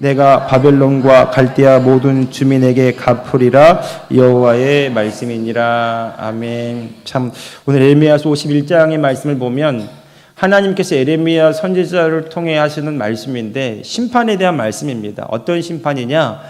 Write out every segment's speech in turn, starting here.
내가 바벨론과 갈대아 모든 주민에게 갚으리라. 여호와의 말씀이니라. 아멘. 참 오늘 에레미야서 51장의 말씀을 보면 하나님께서 에레미야 선지자를 통해 하시는 말씀인데 심판에 대한 말씀입니다. 어떤 심판이냐?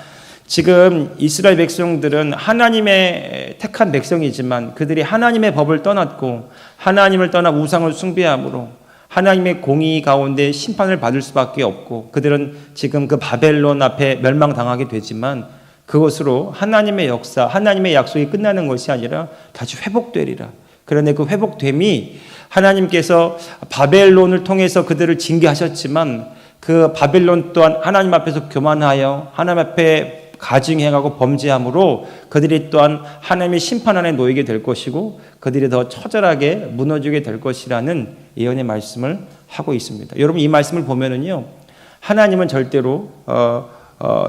지금 이스라엘 백성들은 하나님의 택한 백성이지만 그들이 하나님의 법을 떠났고 하나님을 떠나 우상을 숭배함으로 하나님의 공의 가운데 심판을 받을 수밖에 없고 그들은 지금 그 바벨론 앞에 멸망당하게 되지만 그것으로 하나님의 역사, 하나님의 약속이 끝나는 것이 아니라 다시 회복되리라. 그런데 그 회복됨이 하나님께서 바벨론을 통해서 그들을 징계하셨지만 그 바벨론 또한 하나님 앞에서 교만하여 하나님 앞에 가증행하고 범죄함으로 그들이 또한 하나님의 심판 안에 놓이게 될 것이고 그들이 더 처절하게 무너지게 될 것이라는 예언의 말씀을 하고 있습니다. 여러분 이 말씀을 보면은요, 하나님은 절대로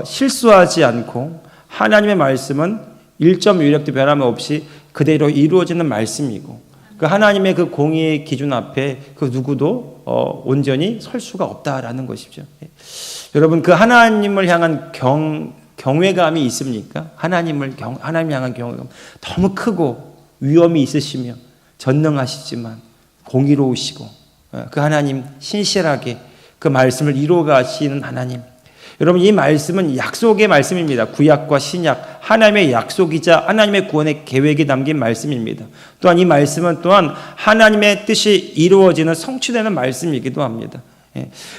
실수하지 않고 하나님의 말씀은 1.1획도 변함 없이 그대로 이루어지는 말씀이고 그 하나님의 그 공의의 기준 앞에 그 누구도 온전히 설 수가 없다라는 것이죠. 여러분 그 하나님을 향한 경외감이 있습니까? 하나님 향한 경외감 너무 크고 위엄이 있으시며 전능하시지만 공의로우시고 그 하나님 신실하게 그 말씀을 이루어가시는 하나님. 여러분 이 말씀은 약속의 말씀입니다. 구약과 신약 하나님의 약속이자 하나님의 구원의 계획이 담긴 말씀입니다. 또한 이 말씀은 또한 하나님의 뜻이 이루어지는 성취되는 말씀이기도 합니다.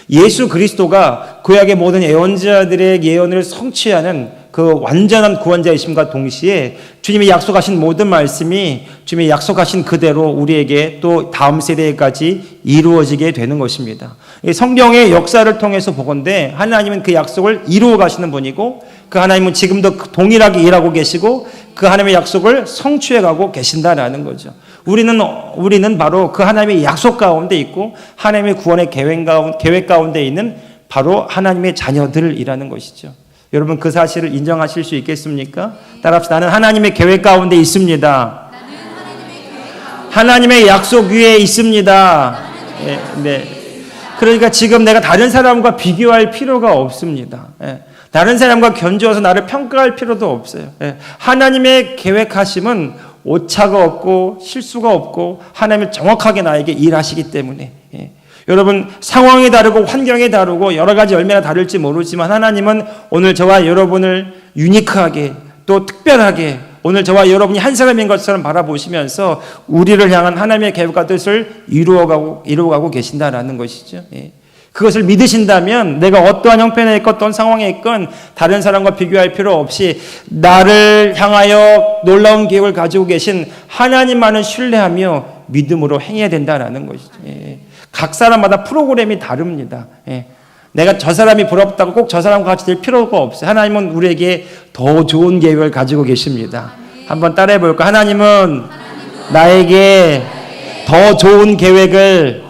예수 그리스도가 구약의 모든 예언자들의 예언을 성취하는 그 완전한 구원자이심과 동시에 주님이 약속하신 모든 말씀이 주님이 약속하신 그대로 우리에게 또 다음 세대까지 이루어지게 되는 것입니다. 성경의 역사를 통해서 보건대 하나님은 그 약속을 이루어 가시는 분이고 그 하나님은 지금도 동일하게 일하고 계시고 그 하나님의 약속을 성취해 가고 계신다라는 거죠. 우리는 바로 그 하나님의 약속 가운데 있고 하나님의 구원의 계획 가운데 있는 바로 하나님의 자녀들이라는 것이죠. 여러분 그 사실을 인정하실 수 있겠습니까? 따라합시다. 나는 하나님의 계획 가운데 있습니다. 하나님의 약속 위에 있습니다. 네. 그러니까 지금 내가 다른 사람과 비교할 필요가 없습니다. 다른 사람과 견주어서 나를 평가할 필요도 없어요. 하나님의 계획하심은 오차가 없고 실수가 없고 하나님은 정확하게 나에게 일하시기 때문에 여러분 상황이 다르고 환경이 다르고 여러 가지 얼마나 다를지 모르지만 하나님은 오늘 저와 여러분을 유니크하게 또 특별하게 오늘 저와 여러분이 한 사람인 것처럼 바라보시면서 우리를 향한 하나님의 계획과 뜻을 이루어가고 계신다라는 것이죠. 그것을 믿으신다면 내가 어떠한 형편에 있건 어떤 상황에 있건 다른 사람과 비교할 필요 없이 나를 향하여 놀라운 계획을 가지고 계신 하나님만을 신뢰하며 믿음으로 행해야 된다라는 것이죠. 각 사람마다 프로그램이 다릅니다. 내가 저 사람이 부럽다고 꼭 저 사람과 같이 될 필요가 없어요. 하나님은 우리에게 더 좋은 계획을 가지고 계십니다. 한번 따라해 볼까요? 하나님은 나에게 더 좋은 계획을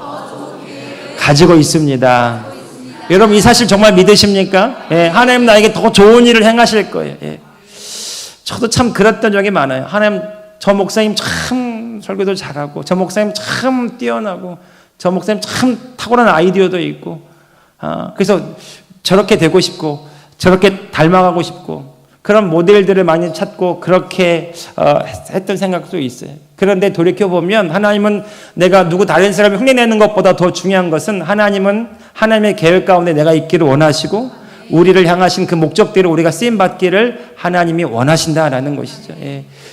가지고 있습니다. 여러분 이 사실 정말 믿으십니까? 하나님 나에게 더 좋은 일을 행하실 거예요. 저도 참 그랬던 적이 많아요. 하나님 저 목사님 참 설교도 잘하고 저 목사님 참 뛰어나고 저 목사님 참 탁월한 아이디어도 있고 그래서 저렇게 되고 싶고 저렇게 닮아가고 싶고 그런 모델들을 많이 찾고 그렇게 했던 생각도 있어요. 그런데 돌이켜보면 하나님은 내가 누구 다른 사람을 흉내내는 것보다 더 중요한 것은 하나님은 하나님의 계획 가운데 내가 있기를 원하시고 우리를 향하신 그 목적대로 우리가 쓰임받기를 하나님이 원하신다라는 것이죠.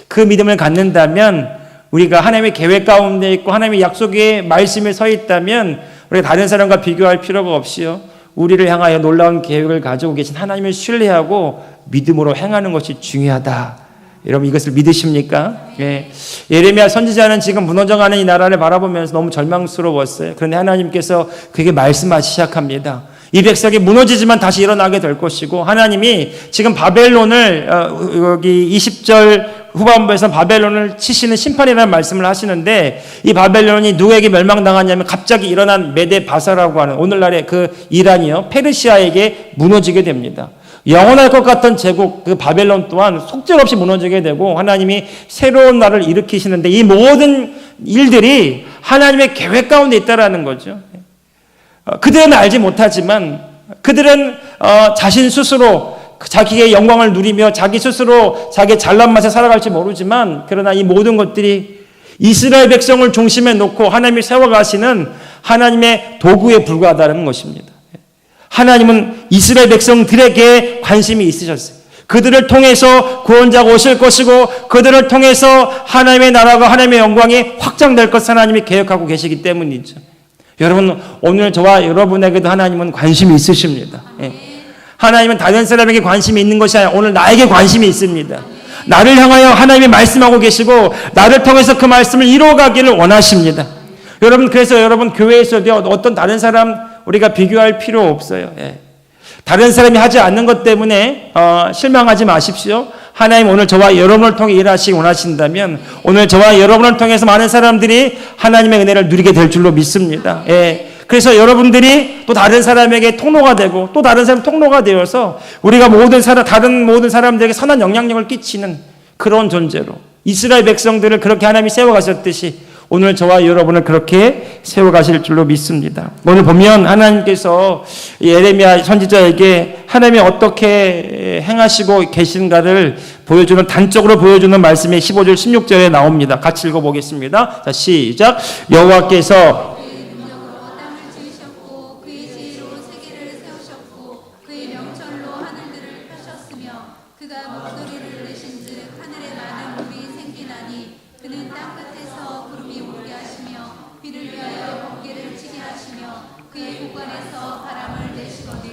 그 믿음을 갖는다면 우리가 하나님의 계획 가운데 있고 하나님의 약속의 말씀에 서 있다면 우리가 다른 사람과 비교할 필요가 없이요. 우리를 향하여 놀라운 계획을 가지고 계신 하나님을 신뢰하고 믿음으로 행하는 것이 중요하다. 여러분 이것을 믿으십니까? 예레미야 선지자는 지금 무너져가는 이 나라를 바라보면서 너무 절망스러웠어요. 그런데 하나님께서 그에게 말씀하시기 시작합니다. 이 백성이 무너지지만 다시 일어나게 될 것이고 하나님이 지금 바벨론을 여기 20절 후반부에서 바벨론을 치시는 심판이라는 말씀을 하시는데 이 바벨론이 누구에게 멸망당하냐면 갑자기 일어난 메데 바사라고 하는 오늘날의 그 이란이요 페르시아에게 무너지게 됩니다. 영원할 것 같은 제국 그 바벨론 또한 속절없이 무너지게 되고 하나님이 새로운 나라를 일으키시는데 이 모든 일들이 하나님의 계획 가운데 있다라는 거죠. 그들은 알지 못하지만 그들은 자신 스스로 자기의 영광을 누리며 자기 스스로 자기의 잘난 맛에 살아갈지 모르지만, 그러나 이 모든 것들이 이스라엘 백성을 중심에 놓고 하나님이 세워가시는 하나님의 도구에 불과하다는 것입니다. 하나님은 이스라엘 백성들에게 관심이 있으셨어요. 그들을 통해서 구원자가 오실 것이고 그들을 통해서 하나님의 나라가 하나님의 영광이 확장될 것을 하나님이 계획하고 계시기 때문이죠. 여러분, 오늘 저와 여러분에게도 하나님은 관심이 있으십니다. 하나님은 다른 사람에게 관심이 있는 것이 아니라 오늘 나에게 관심이 있습니다. 나를 향하여 하나님이 말씀하고 계시고 나를 통해서 그 말씀을 이루어가기를 원하십니다. 여러분, 그래서 여러분 교회에서도 어떤 다른 사람 우리가 비교할 필요 없어요. 다른 사람이 하지 않는 것 때문에 실망하지 마십시오. 하나님 오늘 저와 여러분을 통해 일하시기 원하신다면 오늘 저와 여러분을 통해서 많은 사람들이 하나님의 은혜를 누리게 될 줄로 믿습니다. 그래서 여러분들이 또 다른 사람에게 통로가 되고 또 다른 사람 통로가 되어서 우리가 다른 모든 사람들에게 선한 영향력을 끼치는 그런 존재로 이스라엘 백성들을 그렇게 하나님이 세워가셨듯이 오늘 저와 여러분을 그렇게 세워가실 줄로 믿습니다. 오늘 보면 하나님께서 예레미야 선지자에게 하나님이 어떻게 행하시고 계신가를 보여주는, 단적으로 보여주는 말씀이 15절 16절에 나옵니다. 같이 읽어보겠습니다. 자, 시작. 여호와께서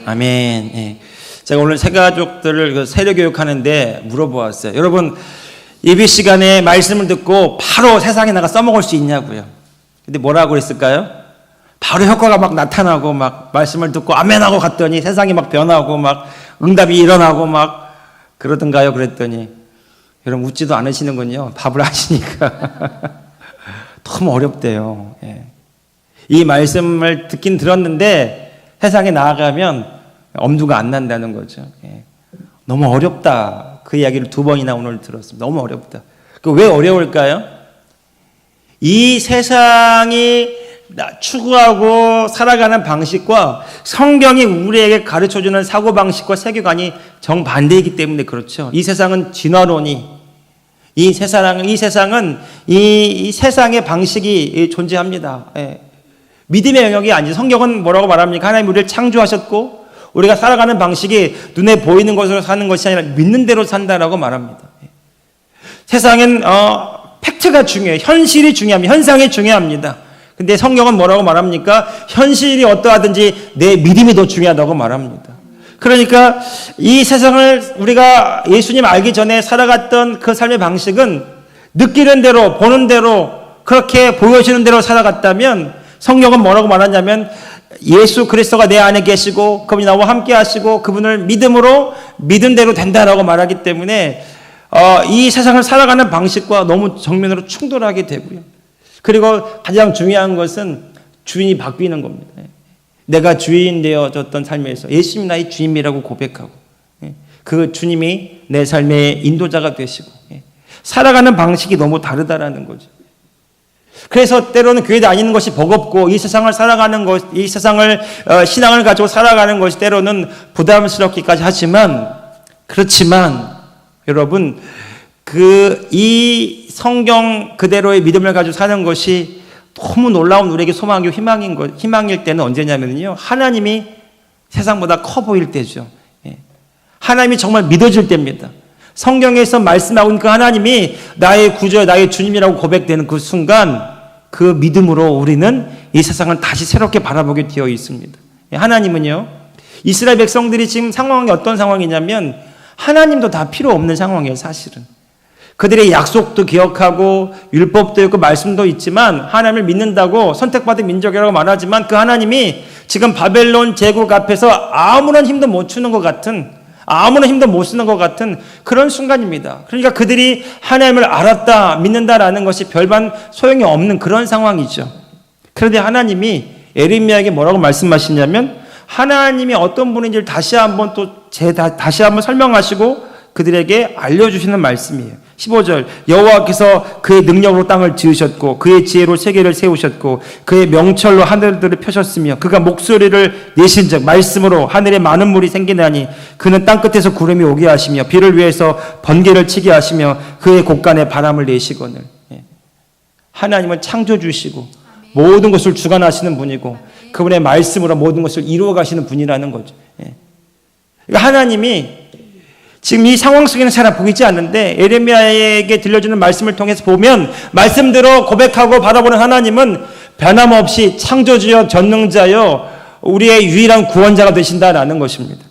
아멘. 제가 오늘 새 가족들을 세례 교육하는데 물어보았어요. 여러분, 예배 시간에 말씀을 듣고 바로 세상에 나가 써먹을 수 있냐고요. 근데 뭐라고 그랬을까요? 바로 효과가 막 나타나고 막 말씀을 듣고 아멘하고 갔더니 세상이 막 변하고 막 응답이 일어나고 막 그러던가요? 그랬더니 여러분 웃지도 않으시는군요. 답을 하시니까. 너무 어렵대요. 이 말씀을 듣긴 들었는데 세상에 나아가면 엄두가 안 난다는 거죠. 너무 어렵다. 그 이야기를 2번이나 오늘 들었습니다. 너무 어렵다. 왜 어려울까요? 이 세상이 추구하고 살아가는 방식과 성경이 우리에게 가르쳐주는 사고방식과 세계관이 정반대이기 때문에 그렇죠. 이 세상은 진화론이, 이 세상은 이 세상의 방식이 존재합니다. 믿음의 영역이 아니죠. 성경은 뭐라고 말합니까? 하나님 우리를 창조하셨고 우리가 살아가는 방식이 눈에 보이는 것으로 사는 것이 아니라 믿는 대로 산다라고 말합니다. 세상엔 팩트가 중요해요. 현실이 중요합니다. 현상이 중요합니다. 근데 성경은 뭐라고 말합니까? 현실이 어떠하든지 내 믿음이 더 중요하다고 말합니다. 그러니까 이 세상을 우리가 예수님 알기 전에 살아갔던 그 삶의 방식은 느끼는 대로 보는 대로 그렇게 보여지는 대로 살아갔다면 성경은 뭐라고 말하냐면 예수 그리스도가 내 안에 계시고 그분이 나와 함께 하시고 그분을 믿음으로 믿은 대로 된다라고 말하기 때문에 이 세상을 살아가는 방식과 너무 정면으로 충돌하게 되고요. 그리고 가장 중요한 것은 주인이 바뀌는 겁니다. 내가 주인 되어졌던 삶에서 예수님이 나의 주님이라고 고백하고 그 주님이 내 삶의 인도자가 되시고 살아가는 방식이 너무 다르다라는 거죠. 그래서 때로는 교회 다니는 것이 버겁고 이 세상을 살아가는 것, 이 세상을 신앙을 가지고 살아가는 것이 때로는 부담스럽기까지 하지만 그렇지만 여러분 이 성경 그대로의 믿음을 가지고 사는 것이 너무 놀라운 우리에게 소망이고 희망일 때는 언제냐면요. 하나님이 세상보다 커 보일 때죠. 하나님이 정말 믿어질 때입니다. 성경에서 말씀하고 있는 그 하나님이 나의 구주, 나의 주님이라고 고백되는 그 순간 그 믿음으로 우리는 이 세상을 다시 새롭게 바라보게 되어 있습니다. 하나님은요. 이스라엘 백성들이 지금 상황이 어떤 상황이냐면 하나님도 다 필요 없는 상황이에요. 사실은. 그들의 약속도 기억하고 율법도 있고 말씀도 있지만 하나님을 믿는다고 선택받은 민족이라고 말하지만 그 하나님이 지금 바벨론 제국 앞에서 아무런 힘도 못 주는 것 같은 아무런 힘도 못 쓰는 것 같은 그런 순간입니다. 그러니까 그들이 하나님을 알았다, 믿는다라는 것이 별반 소용이 없는 그런 상황이죠. 그런데 하나님이 예레미야에게 뭐라고 말씀하시냐면 하나님이 어떤 분인지를 다시 한번 설명하시고 그들에게 알려주시는 말씀이에요. 15절 여호와께서 그의 능력으로 땅을 지으셨고 그의 지혜로 세계를 세우셨고 그의 명철로 하늘들을 펴셨으며 그가 목소리를 내신즉 말씀으로 하늘에 많은 물이 생기나니 그는 땅끝에서 구름이 오게 하시며 비를 위해서 번개를 치게 하시며 그의 곳간에 바람을 내시거늘. 하나님은 창조주시고 모든 것을 주관하시는 분이고 그분의 말씀으로 모든 것을 이루어 가시는 분이라는 거죠. 그러니까 하나님이 지금 이 상황 속에는 잘 보이지 않는데 에레미야에게 들려주는 말씀을 통해서 보면 말씀대로 고백하고 바라보는 하나님은 변함없이 창조주여 전능자여 우리의 유일한 구원자가 되신다라는 것입니다.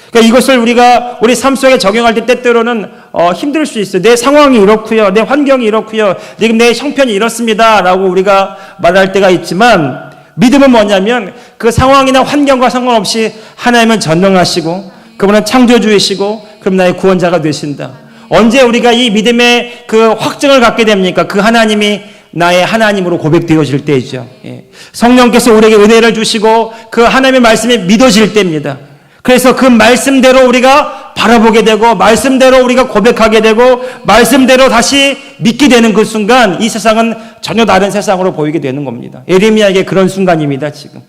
그러니까 이것을 우리가 우리 삶 속에 적용할 때 때때로는 힘들 수 있어요. 내 상황이 이렇고요. 내 환경이 이렇고요. 지금 내 형편이 이렇습니다. 라고 우리가 말할 때가 있지만 믿음은 뭐냐면 그 상황이나 환경과 상관없이 하나님은 전능하시고 그분은 창조주이시고 그럼 나의 구원자가 되신다. 언제 우리가 이 믿음의 그 확증을 갖게 됩니까? 그 하나님이 나의 하나님으로 고백되어질 때이죠. 성령께서 우리에게 은혜를 주시고 그 하나님의 말씀이 믿어질 때입니다. 그래서 그 말씀대로 우리가 바라보게 되고 말씀대로 우리가 고백하게 되고 말씀대로 다시 믿게 되는 그 순간 이 세상은 전혀 다른 세상으로 보이게 되는 겁니다. 에레미야에게 그런 순간입니다. 지금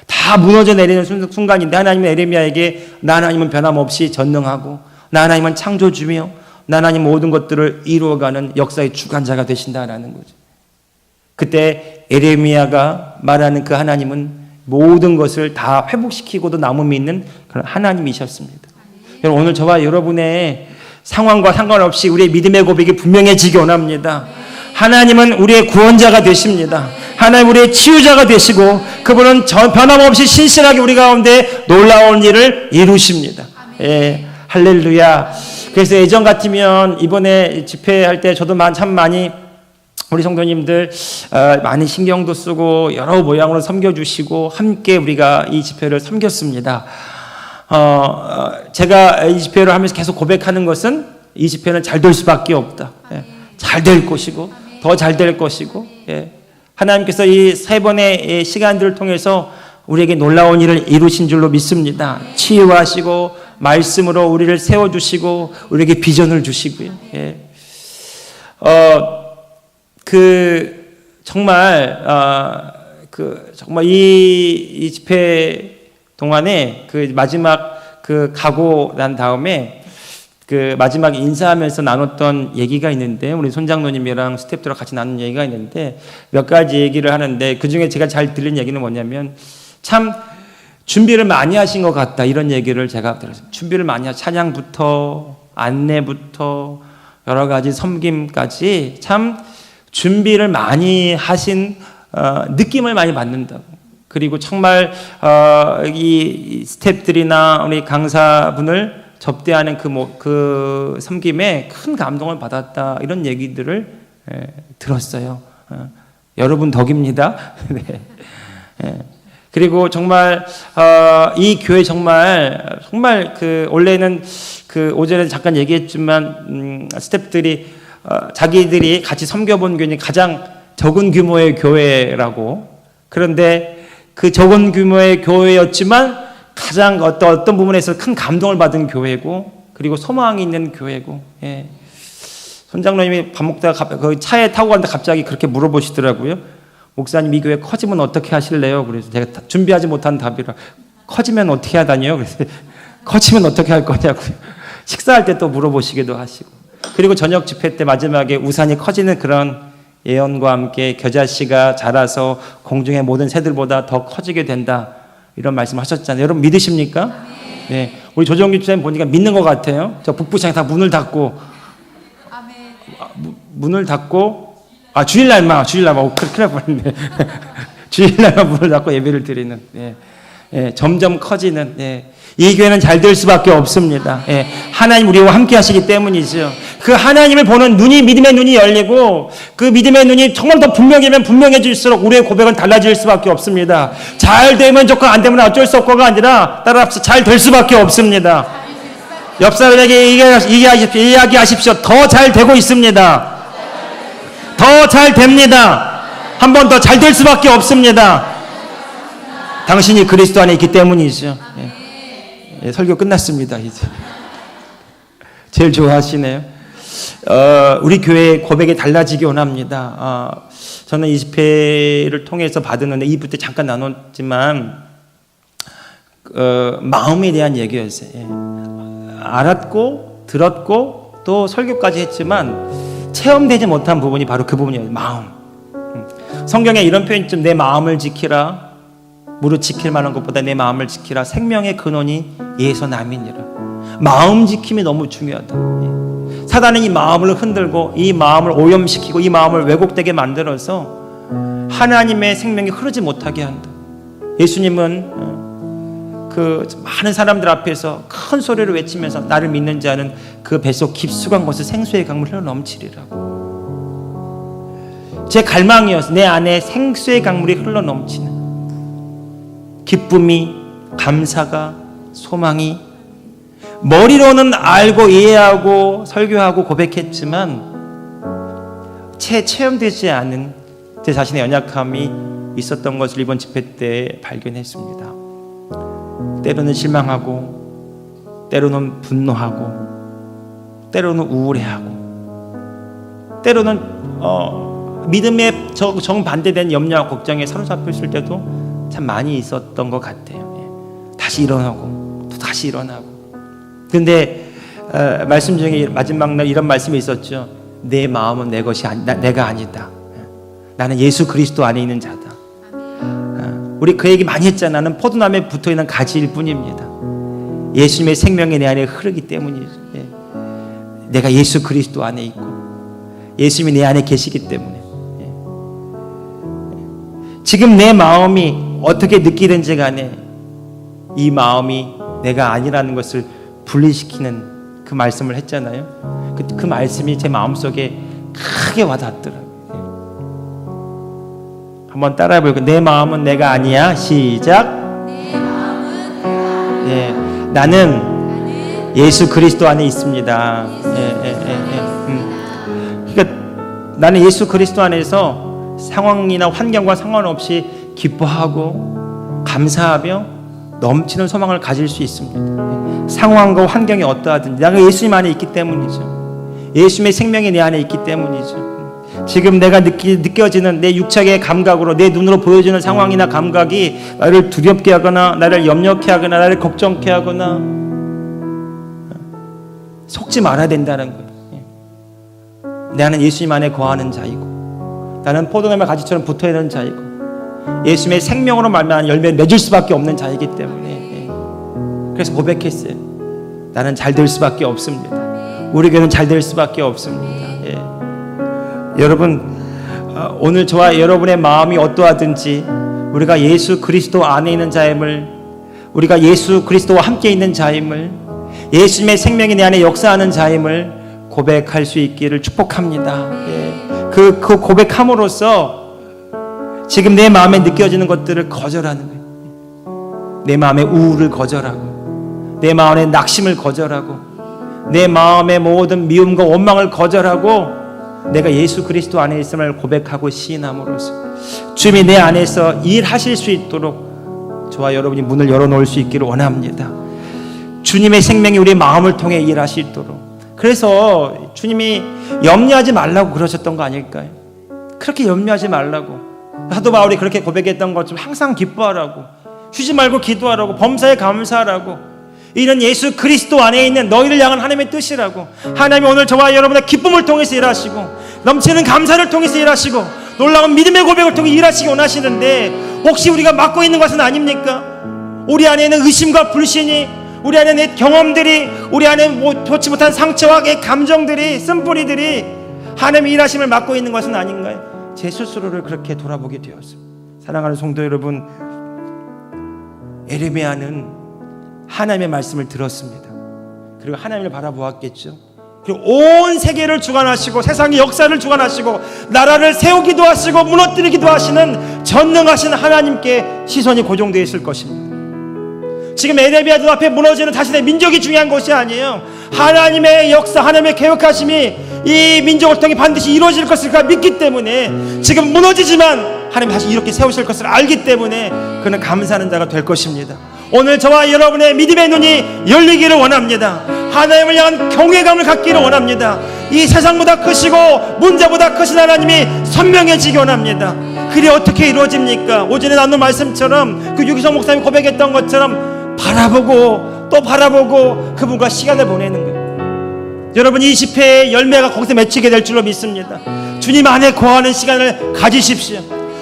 다 무너져 내리는 순간인데 하나님은 에레미야에게 나 하나님은 변함없이 전능하고 나 하나님은 창조주며 나 하나님 모든 것들을 이루어가는 역사의 주관자가 되신다라는 거죠. 그때 에레미야가 말하는 그 하나님은 모든 것을 다 회복시키고도 남음이 있는 그런 하나님이셨습니다. 여러분 오늘 저와 여러분의 상황과 상관없이 우리의 믿음의 고백이 분명해지기 원합니다. 하나님은 우리의 구원자가 되십니다. 하나님 우리의 치유자가 되시고 그분은 변함없이 신실하게 우리 가운데 놀라운 일을 이루십니다. 할렐루야. 그래서 예전 같으면 이번에 집회할 때 저도 참 많이 우리 성도님들 많이 신경도 쓰고 여러 모양으로 섬겨주시고 함께 우리가 이 집회를 섬겼습니다. 제가 이 집회를 하면서 계속 고백하는 것은 이 집회는 잘 될 수밖에 없다. 잘 될 것이고 더 잘 될 것이고 하나님께서 이 세 번의 시간들을 통해서 우리에게 놀라운 일을 이루신 줄로 믿습니다. 치유하시고 말씀으로 우리를 세워주시고 우리에게 비전을 주시고요. 정말 이 집회 동안에 그 마지막 가고 난 다음에 그 마지막 인사하면서 나눴던 얘기가 있는데 우리 손장로님이랑 스태프들과 같이 나눈 얘기가 있는데 몇 가지 얘기를 하는데 그 중에 제가 잘 들은 얘기는 뭐냐면 참 준비를 많이 하신 것 같다 이런 얘기를 제가 들었어요. 준비를 많이 찬양부터 안내부터 여러 가지 섬김까지 참 준비를 많이 하신 느낌을 많이 받는다고. 그리고 정말 이 스태프들이나 우리 강사분을 접대하는 그 섬김에 큰 감동을 받았다 이런 얘기들을 들었어요. 여러분 덕입니다. 네. 그리고 정말 이 교회 정말 원래는 오전에 잠깐 얘기했지만 스태프들이 자기들이 같이 섬겨본 교회는 가장 적은 규모의 교회라고. 그런데 그 적은 규모의 교회였지만 가장 어떤 부분에서 큰 감동을 받은 교회고 그리고 소망이 있는 교회고. 손장로님이 밥 먹다가 그 차에 타고 가는데 갑자기 그렇게 물어보시더라고요. 목사님 이 교회 커지면 어떻게 하실래요? 그래서 제가 준비하지 못한 답이라 커지면 어떻게 하다니요? 그래서 커지면 어떻게 할 거냐고요. 식사할 때 또 물어보시기도 하시고 그리고 저녁 집회 때 마지막에 우산이 커지는 그런 예언과 함께 겨자씨가 자라서 공중의 모든 새들보다 더 커지게 된다 이런 말씀하셨잖아요. 여러분 믿으십니까? 네, 우리 조정규 집사님 보니까 믿는 것 같아요. 저 북부창에 다 문을 닫고 주일날만 큰일 날 뻔했네. 주일날만 문을 닫고 예배를 드리는 점점 커지는 이 교회는 잘 될 수밖에 없습니다. 하나님 우리와 함께 하시기 때문이죠. 그 하나님을 보는 눈이 믿음의 눈이 열리고 그 믿음의 눈이 정말 더 분명해질수록 우리의 고백은 달라질 수밖에 없습니다. 잘 되면 좋고 안 되면 어쩔 수 없고가 아니라 따라합시다. 잘 될 수밖에 없습니다. 옆 사람에게 이야기하십시오. 더 잘 되고 있습니다. 더 잘 됩니다. 한 번 더 잘 될 수밖에 없습니다. 당신이 그리스도 안에 있기 때문이죠. 설교 끝났습니다. 이제 제일 좋아하시네요. 우리 교회의 고백이 달라지기 원합니다. 저는 이 집회를 통해서 받았는데 2부 때 잠깐 나눴지만 마음에 대한 얘기였어요. 알았고 들었고 또 설교까지 했지만 체험되지 못한 부분이 바로 그 부분이에요. 마음. 성경에 이런 표현이 좀, 내 마음을 지키라. 무릇 지킬 만한 것보다 내 마음을 지키라. 생명의 근원이 예서 남이니라. 마음 지킴이 너무 중요하다. 사단은 이 마음을 흔들고 이 마음을 오염시키고 이 마음을 왜곡되게 만들어서 하나님의 생명이 흐르지 못하게 한다. 예수님은 그 많은 사람들 앞에서 큰 소리를 외치면서 나를 믿는 자는 그 뱃속 깊숙한 곳에 생수의 강물 흘러 넘치리라고. 제 갈망이었어. 내 안에 생수의 강물이 흘러 넘치는 기쁨이, 감사가, 소망이, 머리로는 알고 이해하고 설교하고 고백했지만 채 체험되지 않은 제 자신의 연약함이 있었던 것을 이번 집회 때 발견했습니다. 때로는 실망하고, 때로는 분노하고, 때로는 우울해하고, 때로는 믿음에 정반대된 염려와 걱정에 사로잡혀 있을 때도 참 많이 있었던 것 같아요. 다시 일어나고 또 다시 일어나고. 그런데 말씀 중에 마지막 날 이런 말씀이 있었죠. 내 마음은 내 것이 내가 아니다. 나는 예수 그리스도 안에 있는 자다. 우리 그 얘기 많이 했잖아. 나는 포도나무에 붙어있는 가지일 뿐입니다. 예수님의 생명이 내 안에 흐르기 때문이죠. 내가 예수 그리스도 안에 있고 예수님이 내 안에 계시기 때문에. 지금 내 마음이 어떻게 느끼든지 간에 이 마음이 내가 아니라는 것을 분리시키는 그 말씀을 했잖아요. 그 말씀이 제 마음속에 크게 와닿더라고요. 한번 따라해 볼까요? 내 마음은 내가 아니야. 시작. 내 마음은 내가 아니야. 나는 예수 그리스도 안에 있습니다. 그러니까 나는 예수 그리스도 안에서 상황이나 환경과 상관없이 기뻐하고 감사하며 넘치는 소망을 가질 수 있습니다. 상황과 환경이 어떠하든지 내가 예수님 안에 있기 때문이죠. 예수님의 생명이 내 안에 있기 때문이죠. 지금 내가 느껴지는 내 육체의 감각으로 내 눈으로 보여지는 상황이나 감각이 나를 두렵게 하거나 나를 염려케 하거나 나를 걱정케 하거나 속지 말아야 된다는 거예요. 나는 예수님 안에 거하는 자이고 나는 포도나무 가지처럼 붙어있는 자이고 예수님의 생명으로 말미암아 열매를 맺을 수밖에 없는 자이기 때문에 그래서 고백했어요. 나는 잘 될 수밖에 없습니다. 우리 교회는 잘 될 수밖에 없습니다. 여러분 오늘 저와 여러분의 마음이 어떠하든지 우리가 예수 그리스도 안에 있는 자임을 우리가 예수 그리스도와 함께 있는 자임을 예수님의 생명이 내 안에 역사하는 자임을 고백할 수 있기를 축복합니다. 그 고백함으로써 지금 내 마음에 느껴지는 것들을 거절하는 거예요. 내 마음의 우울을 거절하고 내 마음의 낙심을 거절하고 내 마음의 모든 미움과 원망을 거절하고 내가 예수 그리스도 안에 있음을 고백하고 시인함으로써 주님이 내 안에서 일하실 수 있도록 저와 여러분이 문을 열어놓을 수 있기를 원합니다. 주님의 생명이 우리 마음을 통해 일하시도록. 그래서 주님이 염려하지 말라고 그러셨던 거 아닐까요? 그렇게 염려하지 말라고 사도 바울이 그렇게 고백했던 것처럼 항상 기뻐하라고 쉬지 말고 기도하라고 범사에 감사하라고 이는 예수 그리스도 안에 있는 너희를 향한 하나님의 뜻이라고. 하나님이 오늘 저와 여러분의 기쁨을 통해서 일하시고 넘치는 감사를 통해서 일하시고 놀라운 믿음의 고백을 통해 일하시기 원하시는데 혹시 우리가 맡고 있는 것은 아닙니까? 우리 안에 있는 의심과 불신이 우리 안에 있는 경험들이 우리 안에 좋지 못한 상처와 감정들이 쓴뿌리들이 하나님의 일하심을 맡고 있는 것은 아닌가요? 제 스스로를 그렇게 돌아보게 되었습니다. 사랑하는 성도 여러분, 에레미야는 하나님의 말씀을 들었습니다. 그리고 하나님을 바라보았겠죠. 그리고 온 세계를 주관하시고 세상의 역사를 주관하시고 나라를 세우기도 하시고 무너뜨리기도 하시는 전능하신 하나님께 시선이 고정되어 있을 것입니다. 지금 에레미야 앞에 무너지는 자신의 민족이 중요한 것이 아니에요. 하나님의 역사, 하나님의 계획하심이 이 민족을 통해 반드시 이루어질 것을 믿기 때문에 지금 무너지지만 하나님 다시 이렇게 세우실 것을 알기 때문에 그는 감사하는 자가 될 것입니다. 오늘 저와 여러분의 믿음의 눈이 열리기를 원합니다. 하나님을 향한 경외감을 갖기를 원합니다. 이 세상보다 크시고 문제보다 크신 하나님이 선명해지기 원합니다. 그게 어떻게 이루어집니까? 오전에 나눈 말씀처럼 그 유기성 목사님이 고백했던 것처럼 바라보고 또 바라보고 그분과 시간을 보내는 거예요. 여러분, 20회의 열매가 거기서 맺히게 될 줄로 믿습니다. 주님 안에 거하는 시간을 가지십시오.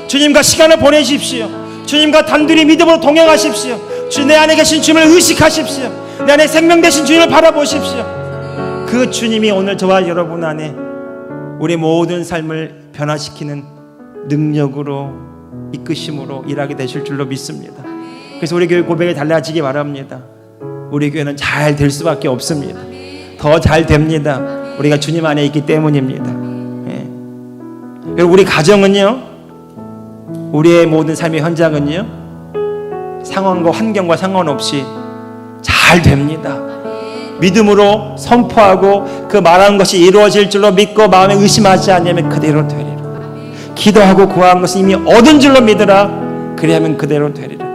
주님과 시간을 보내십시오. 주님과 단둘이 믿음으로 동행하십시오. 내 안에 계신 주님을 의식하십시오. 내 안에 생명 되신 주님을 바라보십시오. 그 주님이 오늘 저와 여러분 안에 우리 모든 삶을 변화시키는 능력으로 이끄심으로 일하게 되실 줄로 믿습니다. 그래서 우리 교회 고백이 달라지기 바랍니다. 우리 교회는 잘 될 수밖에 없습니다. 더 잘 됩니다. 우리가 주님 안에 있기 때문입니다. 우리 가정은요, 우리의 모든 삶의 현장은요, 상황과 환경과 상관없이 잘 됩니다. 믿음으로 선포하고 그 말하는 것이 이루어질 줄로 믿고 마음에 의심하지 않으면 그대로 되리라. 기도하고 구한 것은 이미 얻은 줄로 믿으라. 그리하면 그대로 되리라.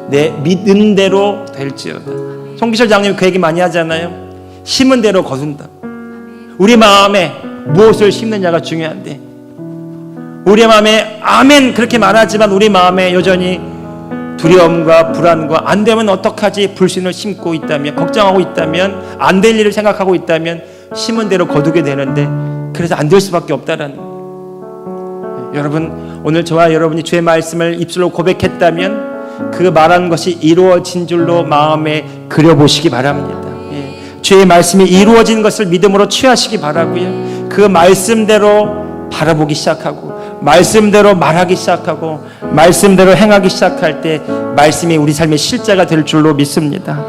내 믿은 대로 될지어다. 송기철 장님이 그 얘기 많이 하잖아요. 심은 대로 거둔다. 우리 마음에 무엇을 심느냐가 중요한데, 우리 마음에 아멘 그렇게 말하지만 우리 마음에 여전히 두려움과 불안과 안 되면 어떡하지 불신을 심고 있다면, 걱정하고 있다면, 안 될 일을 생각하고 있다면 심은 대로 거두게 되는데, 그래서 안 될 수밖에 없다라는 거예요. 여러분, 오늘 저와 여러분이 주의 말씀을 입술로 고백했다면 그 말한 것이 이루어진 줄로 마음에 그려보시기 바랍니다. 주의 말씀이 이루어진 것을 믿음으로 취하시기 바라고요. 그 말씀대로 바라보기 시작하고, 말씀대로 말하기 시작하고, 말씀대로 행하기 시작할 때 말씀이 우리 삶의 실제가 될 줄로 믿습니다.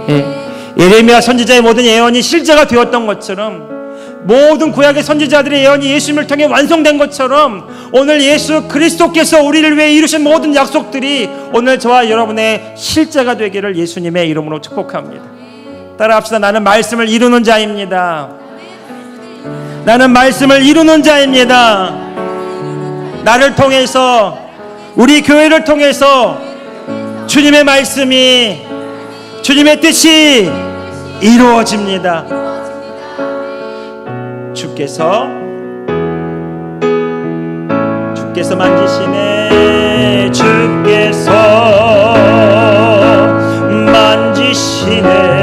예레미야 선지자의 모든 예언이 실제가 되었던 것처럼, 모든 구약의 선지자들의 예언이 예수님을 통해 완성된 것처럼, 오늘 예수 그리스도께서 우리를 위해 이루신 모든 약속들이 오늘 저와 여러분의 실제가 되기를 예수님의 이름으로 축복합니다. 따라합시다. 나는 말씀을 이루는 자입니다. 나는 말씀을 이루는 자입니다. 나를 통해서, 우리 교회를 통해서 주님의 말씀이, 주님의 뜻이 이루어집니다. 주께서 만지시네. 주께서 만지시네.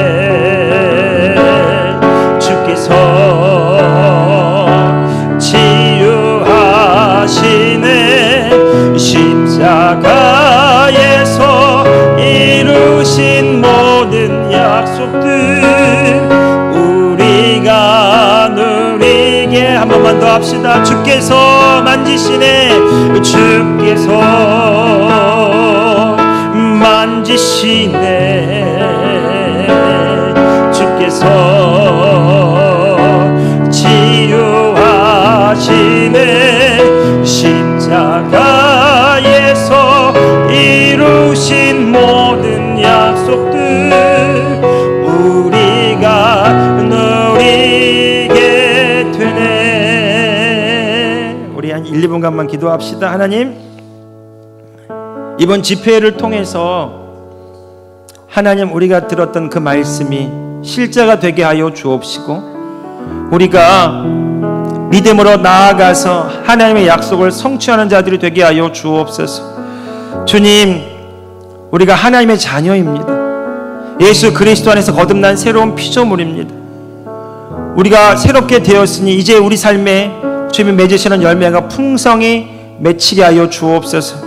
치유하시네. 십자가에서 이루신 모든 약속들 우리가 누리게. 한 번만 더 합시다. 주께서 만지시네. 주께서 만지시네. 주께서 치유하시네. 십자가에서 이루신 모든 약속들 우리가 누리게 되네. 우리 한 1, 2분간만 기도합시다. 하나님, 이번 집회를 통해서 하나님, 우리가 들었던 그 말씀이 실제가 되게 하여 주옵시고, 우리가 믿음으로 나아가서 하나님의 약속을 성취하는 자들이 되게 하여 주옵소서. 주님, 우리가 하나님의 자녀입니다. 예수 그리스도 안에서 거듭난 새로운 피조물입니다. 우리가 새롭게 되었으니 이제 우리 삶에 주님이 맺으시는 열매가 풍성히 맺히게 하여 주옵소서.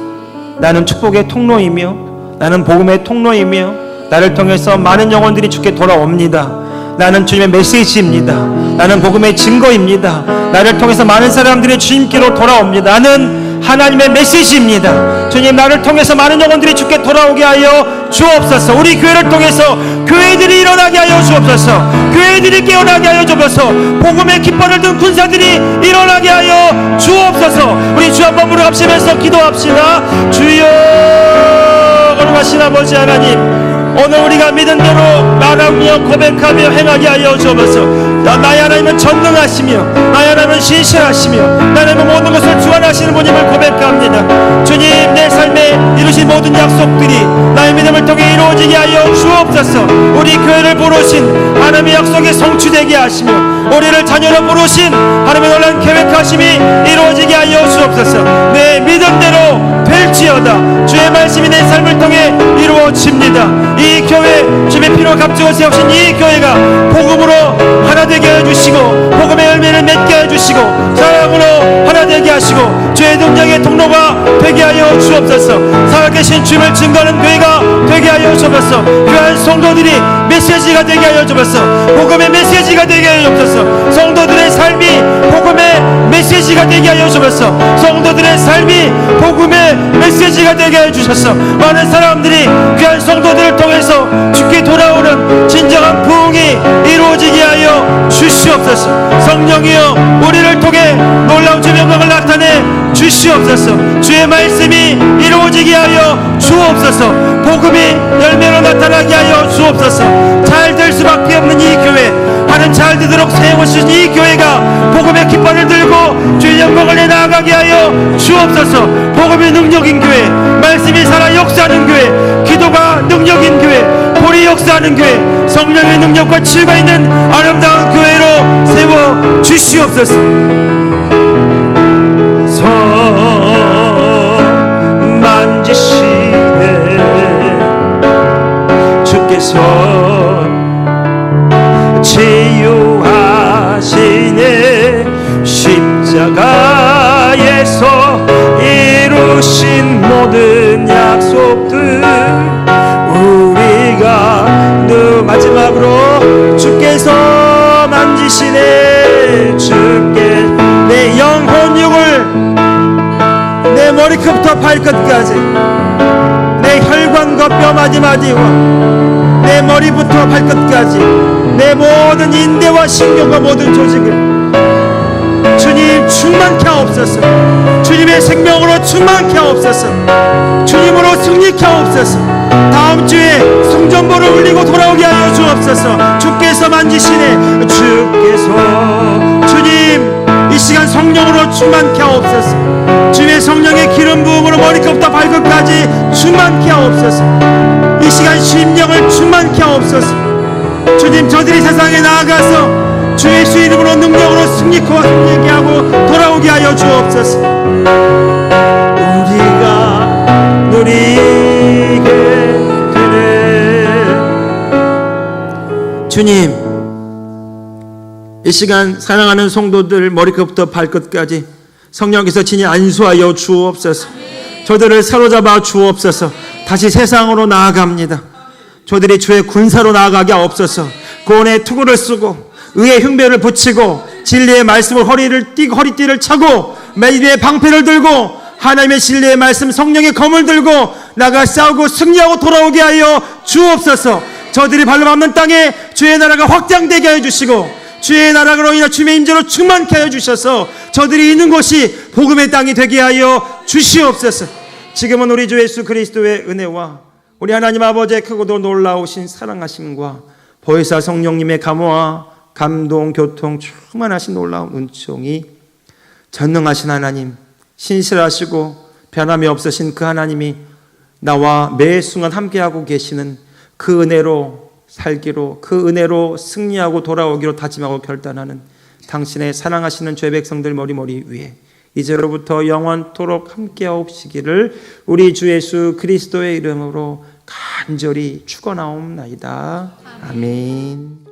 나는 축복의 통로이며, 나는 복음의 통로이며, 나를 통해서 많은 영혼들이 주께 돌아옵니다. 나는 주님의 메시지입니다. 나는 복음의 증거입니다. 나를 통해서 많은 사람들이 주님께로 돌아옵니다. 나는 하나님의 메시지입니다. 주님, 나를 통해서 많은 영혼들이 주께 돌아오게 하여 주옵소서. 우리 교회를 통해서 교회들이 일어나게 하여 주옵소서. 교회들이 깨어나게 하여 주옵소서. 복음의 깃발을 든 군사들이 일어나게 하여 주옵소서. 우리 주 한번 부르짖으면서 기도합시다. 주여, 거룩하신 아버지 하나님, 오늘 우리가 믿은 대로 말하며 고백하며 행하게 하여 주옵소서. 나의 하나님은 전능하시며 나의 하나님은 신실하시며 나의 하나님은 모든 것을 주관하시는 분임을 고백합니다. 주님, 내 삶에 이루신 모든 약속들이 나의 믿음을 통해 이루어지게 하여 주옵소서. 우리 교회를 부르신 하나님의 약속이 성취되게 하시며 우리를 자녀로 부르신 하나님의 놀라운 계획하심이 이루어지게 하여 주옵소서. 내 믿음대로 될지어다. 주의 말씀이 내 삶을 통해 이루어집니다. 이 교회, 주의 피로 값주어 세우신 이 교회가 복음으로 하나 되게 해주시고 복음의 열매를 맺게 해주시고 사랑으로 하나 되게 하시고 주의 능력의 통로가 되게 하여 주옵소서. 살아계신 주님을 증거하는 교회가 되게 하여 주옵소서. 귀한 성도들이 메시지가 되게 하여 주옵소서. 복음의 메시지가 되게 하여 주옵소서. 성도들의 삶이 복음의 메시지가 되게 하여 주옵소서. 성도들의 삶이 복음의 메시지가 되게 해 주셔서 많은 사람들이 귀한 성도들을 통해서 주께 돌아오는 진정한 부흥이 이루어지게 하여 주시옵소서. 성령이여, 우리를 통해 놀라운 주의 영광을 나타내 주시옵소서. 주의 말씀이 이루어지게 하여 주옵소서. 복음이 열매로 나타나게 하여 주옵소서. 잘 될 수밖에 없는 이 교회, 하는 잘 되도록 세우신 이 교회가 복음의 깃발을 들고 주의 영광을 내 나아가게 하여 주옵소서. 복음의 능력인 교회, 말씀이 살아 역사하는 교회, 기도가 능력인 교회, 볼이 역사하는 교회, 성령의 능력과 치유가 있는 아름다운 교회로 세워 주시옵소서. 손 만지시네 주께서 치유하시네. 십자가에서 이루신 모든 약속들 우리가 마지막으로 주께서 만지시네. 주께 내 영혼 육을 내 머리끝부터 발끝까지 내 혈관과 뼈마디마디와 내 머리부터 발끝까지 내 모든 인대와 신경과 모든 조직을 주님 충만케 하옵소서. 주님의 생명으로 충만케 하옵소서. 주님으로 승리케 하옵소서. 다음 주에 성전보를 울리고 돌아오게 하여 주옵소서. 주께서 만지시네. 주께서 주님 이 시간 성령으로 충만케 하옵소서. 주님의 성령의 기름 부음으로 머리끝부터 발끝까지 충만케 하옵소서. 이 시간 심령을 충만케 하옵소서. 주님, 저들이 세상에 나아가서 주 예수 이름으로 능력으로 승리케 하고 돌아오게 하여 주옵소서. 우리가 누리게 되네. 주님, 이 시간 사랑하는 성도들 머리끝부터 발끝까지 성령께서 친히 안수하여 주옵소서. 저들을 사로잡아 주옵소서. 다시 세상으로 나아갑니다. 저들이 주의 군사로 나아가게 하옵소서. 구원의 투구를 쓰고 의의 흉배를 붙이고 진리의 말씀을 허리띠를 차고 매일의 방패를 들고 하나님의 진리의 말씀 성령의 검을 들고 나가 싸우고 승리하고 돌아오게 하여 주옵소서. 저들이 발로 밟는 땅에 주의 나라가 확장되게 해주시고 주의 나라로 인해 주의 임재로 충만케 하여 주셔서 저들이 있는 곳이 복음의 땅이 되게 하여 주시옵소서. 지금은 우리 주 예수 그리스도의 은혜와 우리 하나님 아버지의 크고도 놀라우신 사랑하심과 보혜사 성령님의 감화와 감동, 교통, 충만하신 놀라운 은총이 전능하신 하나님, 신실하시고 변함이 없으신 그 하나님이 나와 매 순간 함께하고 계시는 그 은혜로 살기로, 그 은혜로 승리하고 돌아오기로 다짐하고 결단하는 당신의 사랑하시는 죄 백성들 머리 위에 이제로부터 영원토록 함께하옵시기를 우리 주 예수 그리스도의 이름으로 간절히 축원하옵나이다. 아멘.